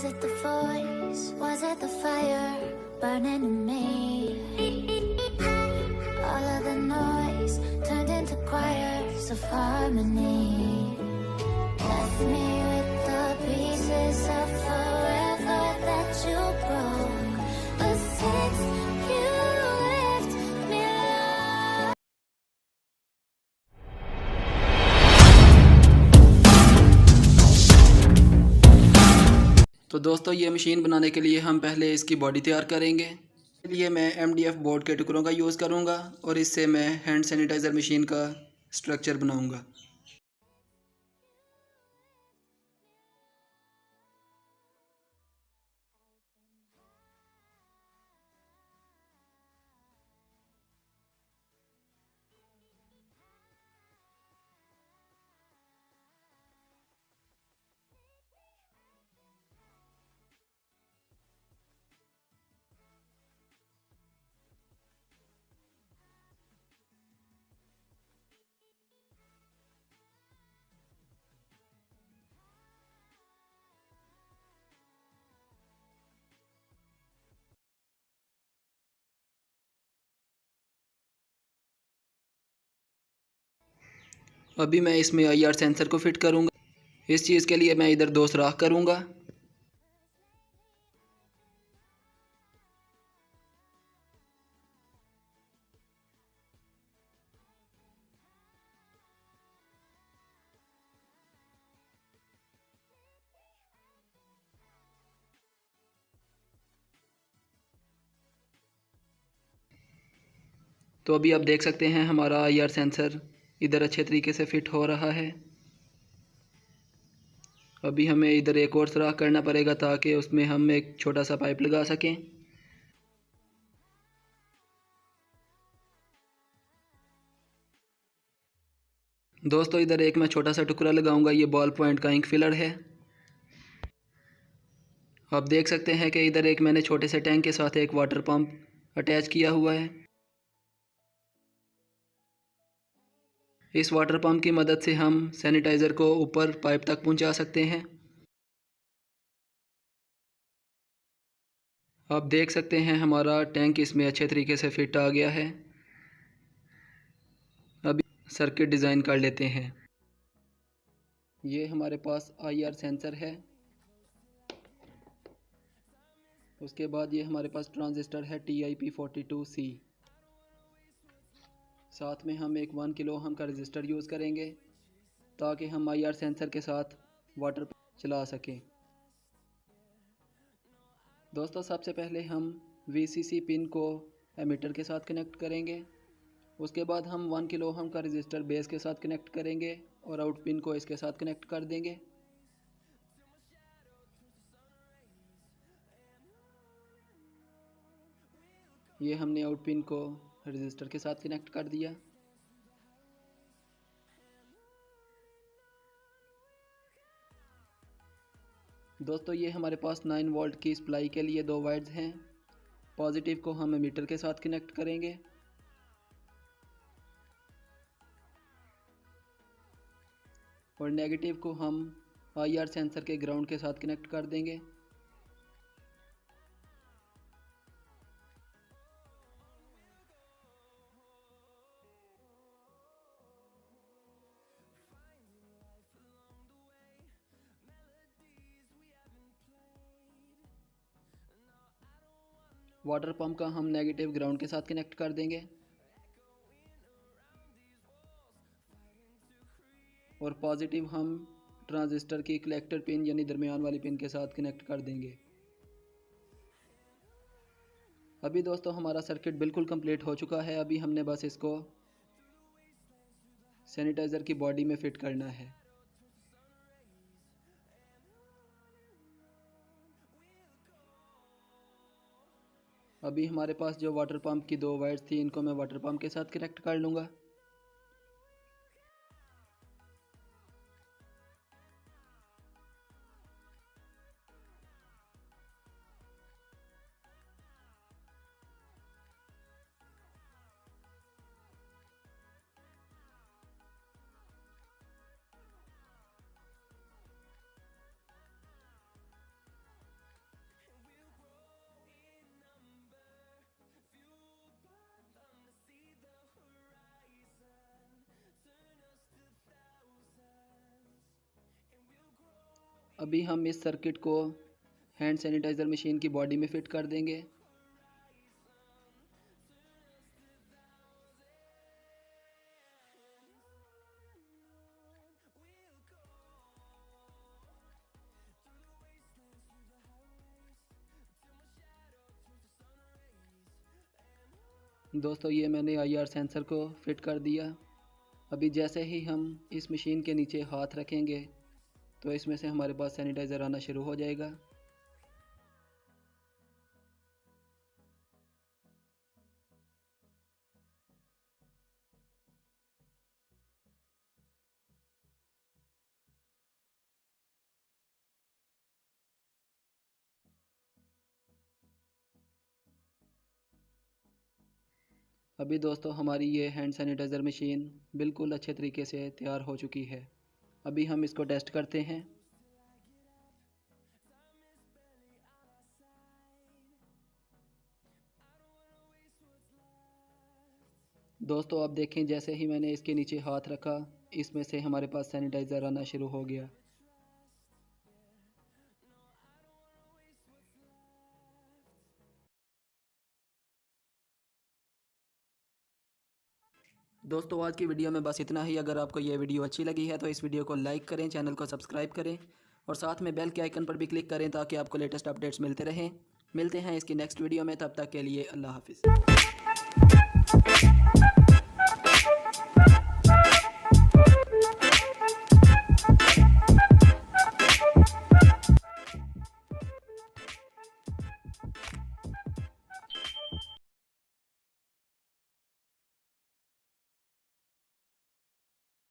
Was it the voice? Was it the fire burning in me? All of the noise turned into choirs of harmony. Left me with the pieces of forever that you broke. But since you left me alone. तो दोस्तों ये machine बनाने के लिए हम पहले इसकी body तैयार करेंगे। इसके लिए मैं MDF बोर्ड के टुकड़ों का यूज़ करूँगा और इससे मैं हैंड सैनिटाइज़र मशीन का स्ट्रक्चर बनाऊँगा। अभी मैं इसमें IR सेंसर को फिट करूँगा। इस चीज़ के लिए मैं इधर 2 सुराख करूँगा। तो अभी आप देख सकते हैं हमारा IR सेंसर इधर अच्छे तरीके से फिट हो रहा है। अभी हमें इधर एक और सुराख करना पड़ेगा ताकि उसमें हम एक छोटा सा पाइप लगा सकें। दोस्तों इधर एक मैं छोटा सा टुकड़ा लगाऊंगा, ये बॉल पॉइंट का इंक फिलर है। आप देख सकते हैं कि इधर एक मैंने छोटे से टैंक के साथ एक वाटर पंप अटैच किया हुआ है। इस वाटर पंप की मदद से हम सैनिटाइज़र को ऊपर पाइप तक पहुंचा सकते हैं। आप देख सकते हैं हमारा टैंक इसमें अच्छे तरीके से फिट आ गया है। अभी सर्किट डिज़ाइन कर लेते हैं। ये हमारे पास IR सेंसर है। उसके बाद ये हमारे पास ट्रांजिस्टर है TIP42C। साथ में हम एक 1 किलो ओम का रजिस्टर यूज़ करेंगे ताकि हम IR सेंसर के साथ वाटर चला सकें। दोस्तों सबसे पहले हम VCC पिन को एमीटर के साथ कनेक्ट करेंगे। उसके बाद हम 1 किलो ओम का रजिस्टर बेस के साथ कनेक्ट करेंगे और आउट पिन को इसके साथ कनेक्ट कर देंगे। ये हमने आउट पिन को रजिस्टर के साथ कनेक्ट कर दिया। दोस्तों ये हमारे पास 9 वोल्ट की सप्लाई के लिए 2 वायर्स हैं। पॉजिटिव को हम एमीटर के साथ कनेक्ट करेंगे और नेगेटिव को हम IR सेंसर के ग्राउंड के साथ कनेक्ट कर देंगे। वाटर पंप का हम नेगेटिव ग्राउंड के साथ कनेक्ट कर देंगे और पॉजिटिव हम ट्रांजिस्टर की कलेक्टर पिन यानी दरमियान वाली पिन के साथ कनेक्ट कर देंगे। अभी दोस्तों हमारा सर्किट बिल्कुल कंप्लीट हो चुका है। अभी हमने बस इसको सैनिटाइज़र की बॉडी में फिट करना है। अभी हमारे पास जो वाटर पंप की 2 वायर्स थी इनको मैं वाटर पंप के साथ कनेक्ट कर लूँगा। अभी हम इस सर्किट को हैंड सैनिटाइज़र मशीन की बॉडी में फ़िट कर देंगे। दोस्तों ये मैंने IR सेंसर को फिट कर दिया। अभी जैसे ही हम इस मशीन के नीचे हाथ रखेंगे तो इसमें से हमारे पास सैनिटाइज़र आना शुरू हो जाएगा। अभी दोस्तों हमारी ये हैंड सैनिटाइज़र मशीन बिल्कुल अच्छे तरीके से तैयार हो चुकी है। अभी हम इसको टेस्ट करते हैं। दोस्तों आप देखें, जैसे ही मैंने इसके नीचे हाथ रखा इसमें से हमारे पास सैनिटाइज़र आना शुरू हो गया। दोस्तों आज की वीडियो में बस इतना ही। अगर आपको ये वीडियो अच्छी लगी है तो इस वीडियो को लाइक करें, चैनल को सब्सक्राइब करें और साथ में बेल के आइकन पर भी क्लिक करें ताकि आपको लेटेस्ट अपडेट्स मिलते रहें। मिलते हैं इसकी नेक्स्ट वीडियो में, तब तक के लिए अल्लाह हाफिज़।